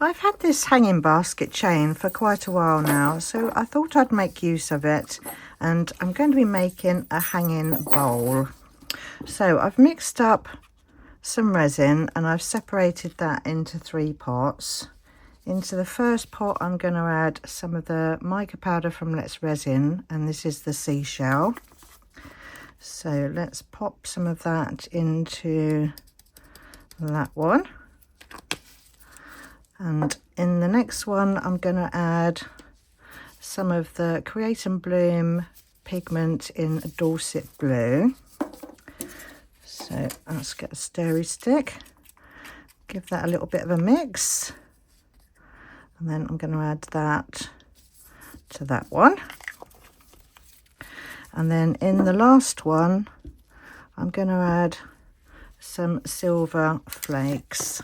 I've had this hanging basket chain for quite a while now, so I thought I'd make use of it, and I'm going to be making a hanging bowl. So I've mixed up some resin and I've separated that into 3 pots. Into the first pot I'm going to add some of the mica powder from Let's Resin, and this is the seashell. So let's pop some of that into that one. And in the next one I'm going to add some of the Create and Bloom pigment in Dorset Blue. So let's get a stirry stick, give that a little bit of a mix, and then I'm going to add that to that one. And then in the last one I'm going to add some silver flakes.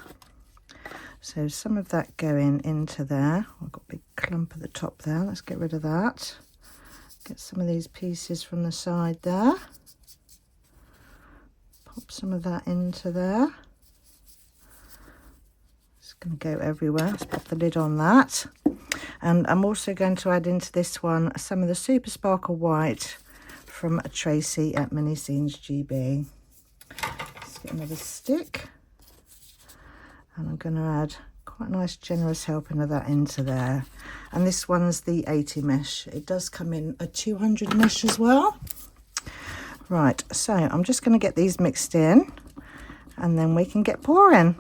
So some of that going into there. I've got a big clump at the top there. Let's get rid of that. Get some of these pieces from the side there. Pop some of that into there. It's going to go everywhere. Let's pop the lid on that. And I'm also going to add into this one some of the Super Sparkle White from Tracy at Mini Scenes GB. Let's get another stick. And I'm going to add quite a nice generous helping of that into there. And this one's the 80 mesh. It does come in a 200 mesh as well. Right, so I'm just going to get these mixed in and then we can get pouring.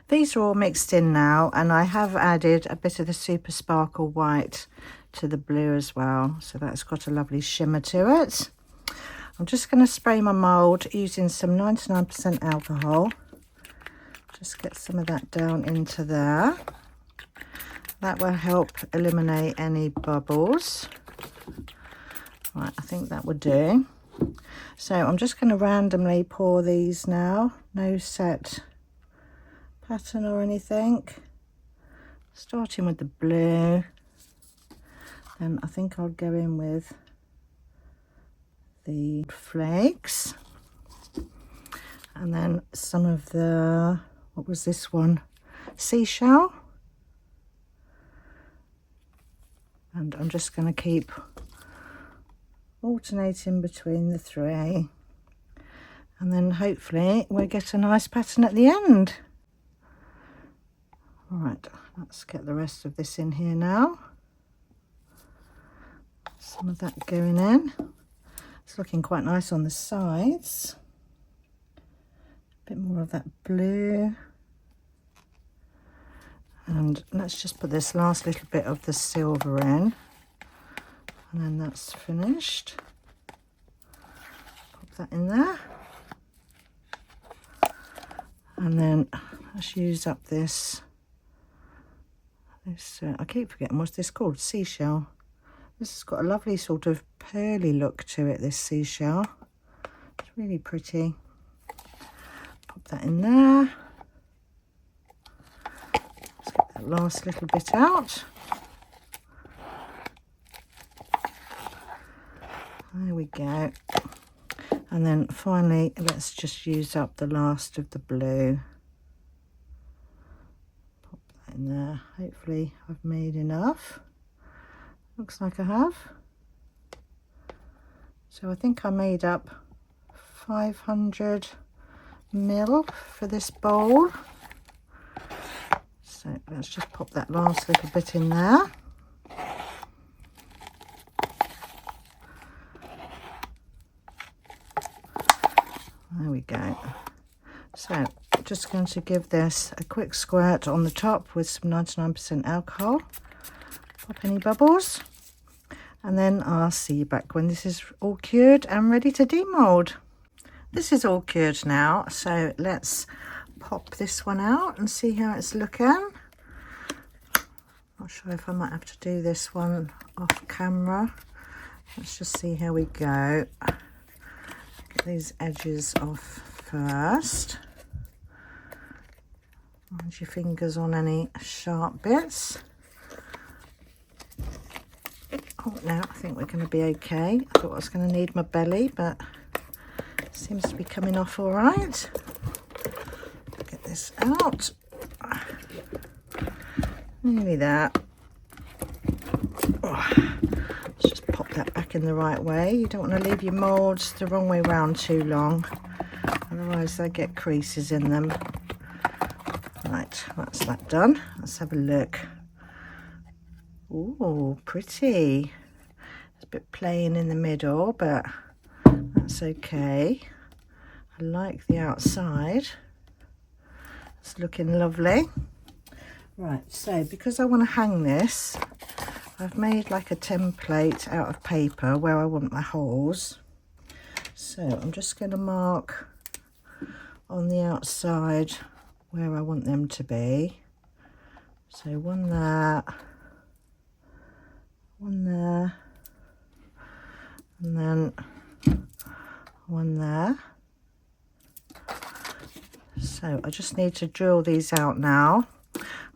These are all mixed in now, and I have added a bit of the Super Sparkle White to the blue as well. So that's got a lovely shimmer to it. I'm just going to spray my mould using some 99% alcohol. Just get some of that down into there. That will help eliminate any bubbles. Right, I think that would do. So I'm just going to randomly pour these now. No set pattern or anything. Starting with the blue. Then I think I'll go in with the flakes. And then some of the, what was this one? Seashell. And I'm just going to keep alternating between the 3. And then hopefully we'll get a nice pattern at the end. Right, let's get the rest of this in here now. Some of that going in. It's looking quite nice on the sides. A bit more of that blue. And let's just put this last little bit of the silver in, and then that's finished. Pop that in there, and then let's use up this I keep forgetting, what's this called? Seashell. This has got a lovely sort of pearly look to it, this seashell. It's really pretty. Pop that in there. Last little bit out. There we go. And then finally let's just use up the last of the blue. Pop that in there. Hopefully I've made enough. Looks like I have. So I think I made up 500 ml for this bowl. So let's just pop that last little bit in there. There we go. So just going to give this a quick squirt on the top with some 99% alcohol. Pop any bubbles. And then I'll see you back when this is all cured and ready to demold. This is all cured now, so let's pop this one out and see how it's looking. Not sure if I might have to do this one off camera. Let's just see how we go. Get these edges off first. Mind your fingers on any sharp bits. Oh no, I think we're going to be okay. I thought I was going to need my belly, but it seems to be coming off all right. Get this out. Nearly there. Oh, let's just pop that back in the right way. You don't want to leave your moulds the wrong way round too long, otherwise they get creases in them. Right, that's that done. Let's have a look. Ooh, pretty. It's a bit plain in the middle, but that's okay. I like the outside. It's looking lovely. Right, so because I want to hang this, I've made like a template out of paper where I want my holes. So I'm just going to mark on the outside where I want them to be. So one there, one there, and then one there. So I just need to drill these out now.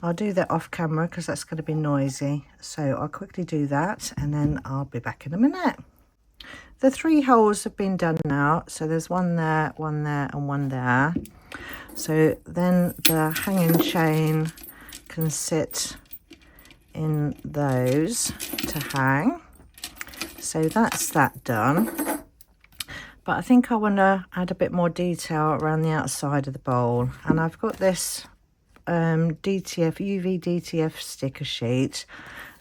I'll do that off camera because that's going to be noisy. So I'll quickly do that and then I'll be back in a minute. The 3 holes have been done now. So there's one there, and one there. So then the hanging chain can sit in those to hang. So that's that done. But I think I want to add a bit more detail around the outside of the bowl. And I've got this UV DTF sticker sheet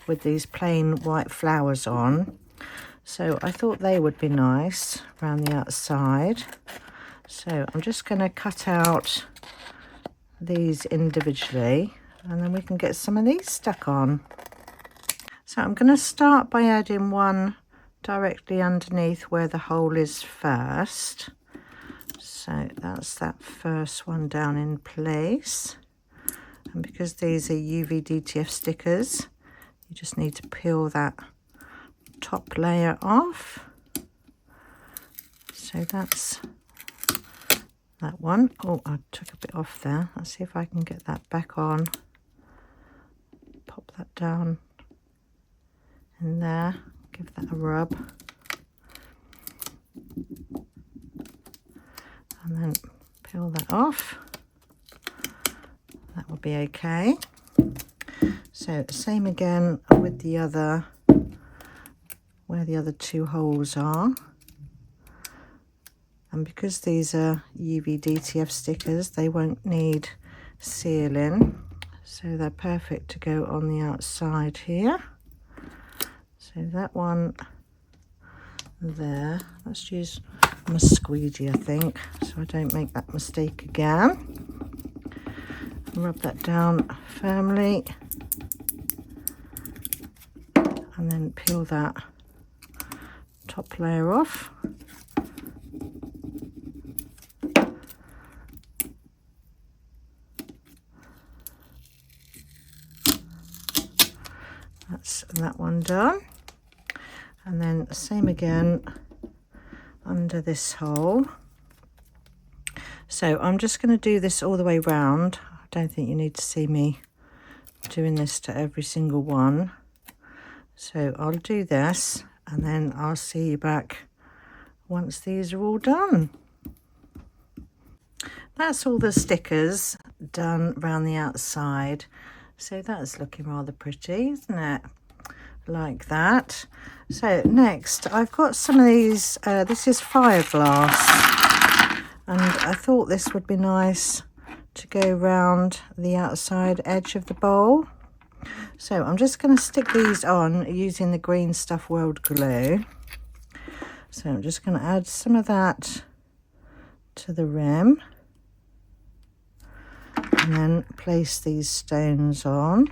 with these plain white flowers on. So I thought they would be nice around the outside. So I'm just going to cut out these individually and then we can get some of these stuck on. So I'm going to start by adding one directly underneath where the hole is first. So that's that first one down in place. And because these are UV DTF stickers, you just need to peel that top layer off. So that's that one. Oh, I took a bit off there. Let's see if I can get that back on. Pop that down in there. Give that a rub. And then peel that off. That will be okay. So same again with the other, where the other 2 holes are. And because these are UV DTF stickers, they won't need sealing. So they're perfect to go on the outside here. So that one there, let's use my squeegee I think, so I don't make that mistake again. Rub that down firmly and then peel that top layer off. That's that one done. And then same again under this hole. So I'm just going to do this all the way round. I don't think you need to see me doing this to every single one. So I'll do this and then I'll see you back once these are all done. That's all the stickers done around the outside. So that's looking rather pretty, isn't it? Like that. So next I've got some of these, this is fiberglass, and I thought this would be nice to go around the outside edge of the bowl. So I'm just going to stick these on using the Green Stuff World glue. So I'm just going to add some of that to the rim and then place these stones on.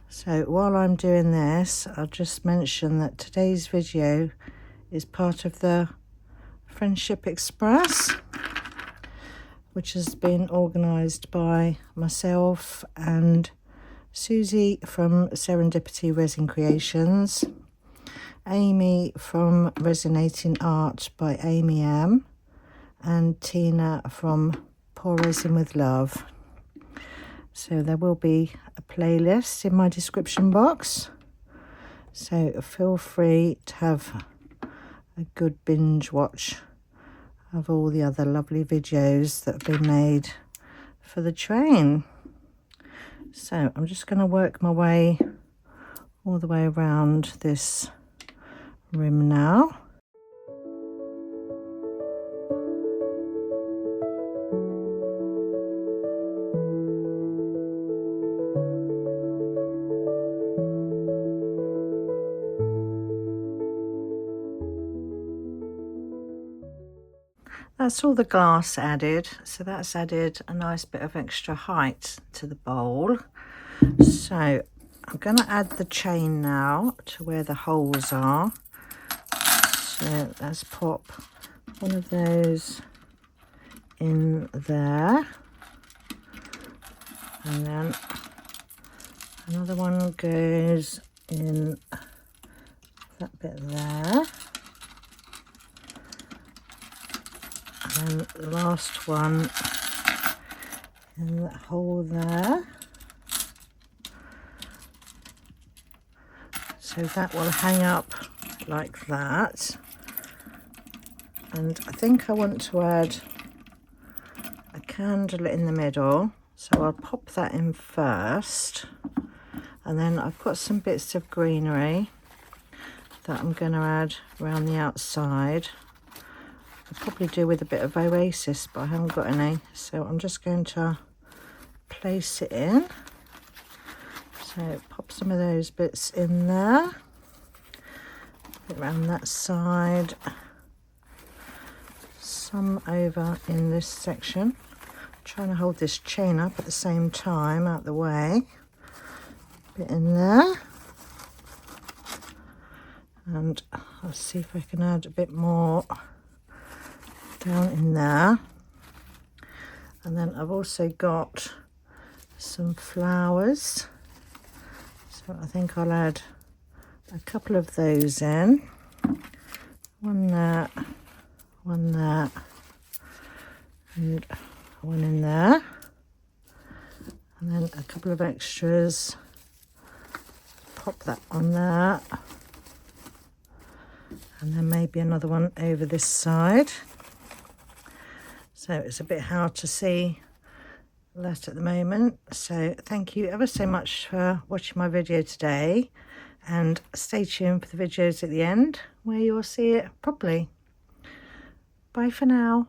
So while I'm doing this, I'll just mention that today's video is part of the Friendship Express, which has been organised by myself and Susie from Serendipity Resin Creations, Amy from Resonating Art by Amy M, and Tina from Pour Resin with Love. So there will be a playlist in my description box, so feel free to have a good binge watch of all the other lovely videos that have been made for the train. So I'm just going to work my way all the way around this rim now. That's all the glass added, so that's added a nice bit of extra height to the bowl. So I'm going to add the chain now to where the holes are. So let's pop one of those in there, and then another one goes in that bit there. And the last one in that hole there. So that will hang up like that. And I think I want to add a candle in the middle. So I'll pop that in first. And then I've got some bits of greenery that I'm going to add around the outside. I'll probably do with a bit of oasis, but I haven't got any, so I'm just going to place it in. So pop some of those bits in there, bit around that side, some over in this section. I'm trying to hold this chain up at the same time, out the way, bit in there, and I'll see if I can add a bit more down in there. And then I've also got some flowers, so I think I'll add a couple of those in. One there, and one in there, and then a couple of extras. Pop that on there, and then maybe another one over this side. So it's a bit hard to see that at the moment. So thank you ever so much for watching my video today, and stay tuned for the videos at the end where you'll see it properly. Bye for now.